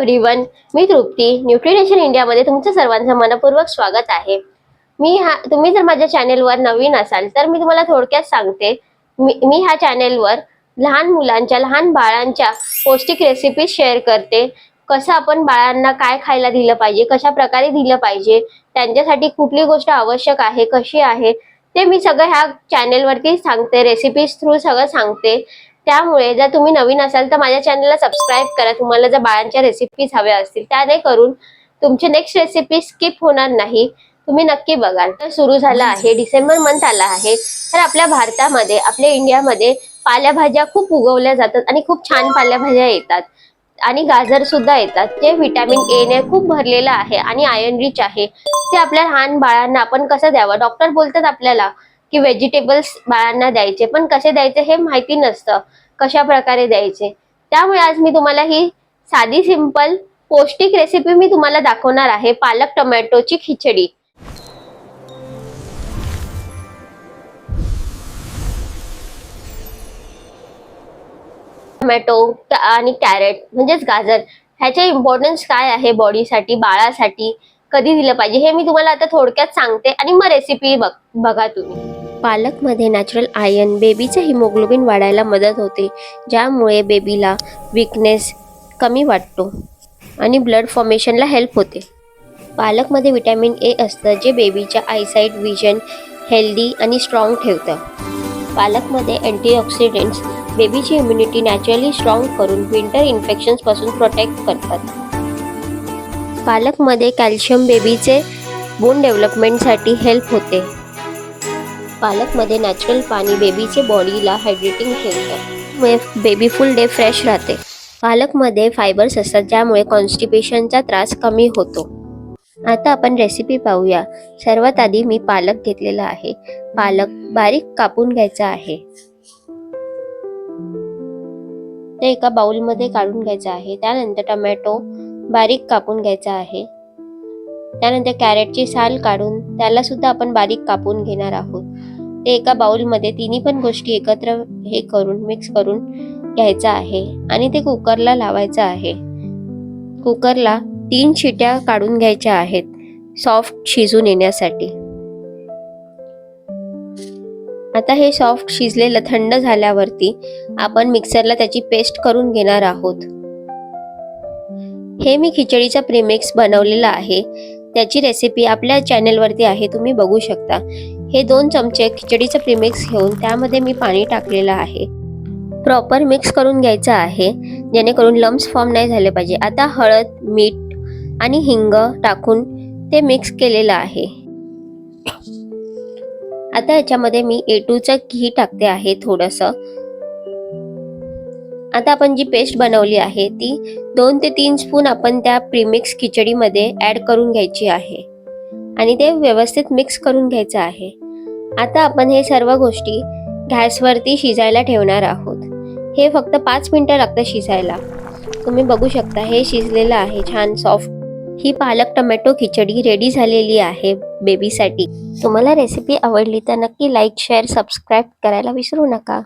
Everyone, मी तृप्ती. Nutrition इंडियामध्ये तुमचं सर्वांचं मनपूर्वक स्वागत आहे. तुम्ही जर माझ्या चॅनेलवर नवीन असाल तर मी तुम्हाला थोडक्यात सांगते. मी ह्या चॅनेलवर लहान मुलांच्या, लहान बाळांच्या पौष्टिक रेसिपी शेअर करते. कसं आपण बाळांना काय खायला दिलं पाहिजे, कशा प्रकारे दिलं पाहिजे, त्यांच्यासाठी कुठली गोष्ट आवश्यक आहे, कशी आहे, ते मी सगळं ह्या चॅनेलवरती सांगते. रेसिपीज थ्रू सगळं सांगते. त्यामुळे जर तुम्ही नवीन असाल तर माझ्या चॅनलला सबस्क्राईब करा. तुम्हाला जर बाळांच्या रेसिपीज हव्या असतील, त्याने करून तुमचे नेक्स्ट रेसिपी स्किप होणार नाही. तुम्ही नक्की बघाल. तर सुरू झाला आहे, डिसेंबर मंथ आला आहे. तर आपल्या भारतामध्ये, आपल्या इंडियामध्ये पालेभाज्या खूप उगवल्या जातात आणि खूप छान पालेभाज्या येतात आणि गाजर सुद्धा येतात, जे व्हिटॅमिन ए ने खूप भरलेलं आहे आणि आयर्न रिच आहे. ते आपल्या लहान बाळांना आपण कसं द्यावं? डॉक्टर बोलतात आपल्याला की व्हेजिटेबल्स बाळांना द्यायचे, पण कसे द्यायचे हे माहिती नसतं, कशा प्रकारे द्यायचे. त्यामुळे आज मी तुम्हाला ही साधी सिंपल पौष्टिक रेसिपी मी तुम्हाला दाखवणार आहे. पालक टोमॅटोची खिचडी. टोमॅटो आणि कॅरेट म्हणजेच गाजर, ह्याचे इम्पॉर्टन्स काय आहे बॉडीसाठी, बाळासाठी कधी दिलं पाहिजे हे मी तुम्हाला आता थोडक्यात सांगते आणि मग रेसिपी बघा तुम्ही. पालकमध्ये नॅचरल आयर्न बेबीचं हिमोग्लोबिन वाढायला मदत होते, ज्यामुळे बेबीला वीकनेस कमी वाटतो आणि ब्लड फॉर्मेशनला हेल्प होते. पालकमध्ये व्हिटॅमिन ए असतं, जे बेबीच्या आयसाईट, विजन हेल्दी आणि स्ट्रॉंग ठेवतं. पालकमध्ये अँटीऑक्सिडंट्स बेबीची इम्युनिटी नॅचरली स्ट्रॉंग करून विंटर इन्फेक्शन्सपासून प्रोटेक्ट करतात. पालकमध्ये कॅल्शियम बेबीचे बोन डेव्हलपमेंटसाठी हेल्प होते. पालकमध्ये नॅचरल पाणी बेबीचे बॉडीला हायड्रेटिंग ठेवतं, बेबी फुल डे फ्रेश राहते. पालकमध्ये फायबर्स असतात, ज्यामुळे कॉन्स्टिपेशनचा त्रास कमी होतो. आता आपण रेसिपी पाहूया. सर्वात आधी मी पालक घेतलेला आहे. पालक बारीक कापून घ्यायचा आहे. ते एका बाउलमध्ये काढून घ्यायचा आहे. त्यानंतर टोमॅटो बारीक कापून घ्यायचा आहे. त्यानंतर कॅरेटची साल काढून त्याला सुद्धा आपण बारीक कापून घेणार आहोत. ते एका बाउलमध्ये तिन्ही पण गोष्टी एकत्र मिक्स करून घ्यायचा आहे आणि ते कुकरला लावायचं आहे. कुकरला 3 शिट्या काढून घ्यायच्या आहेत, सॉफ्ट शिजून येण्यासाठी. आता हे सॉफ्ट शिजलेलं थंड झाल्यावरती आपण मिक्सरला त्याची पेस्ट करून घेणार आहोत. हे मी खिचडीचा प्रीमिक्स बनवलेला आहे. त्याची रेसिपी आपल्या चॅनलवरती आहे, तुम्ही बघू शकता. हे 2 चमचे खिचडीचं प्रीमिक्स घेऊन त्यामध्ये मी पाणी टाकलेलं आहे. प्रॉपर मिक्स करून घ्यायचं आहे, जेणेकरून लम्स फॉर्म नाही झाले पाहिजे. आता हळद, मीठ आणि हिंग टाकून ते मिक्स केलेलं आहे. आता याच्यामध्ये मी A2चं घी टाकते आहे थोडंसं. आता आपण जी पेस्ट बनवली आहे ती 2 ते 3 स्पून आपण त्या प्रीमिक्स खिचडीमध्ये ऍड करून घ्यायची आहे आणि ते व्यवस्थित मिक्स करून घ्यायचं आहे. आता आपण हे सर्व गोष्टी गॅसवरती शिजायला ठेवणार आहोत. हे फक्त 5 मिनिटं लागतं शिजायला. तुम्ही बघू शकता हे शिजलेलं आहे छान सॉफ्ट. ही पालक टोमॅटो खिचडी रेडी झालेली आहे बेबीसाठी. तुम्हाला रेसिपी आवडली तर नक्की लाईक, शेअर, सबस्क्राईब करायला विसरू नका.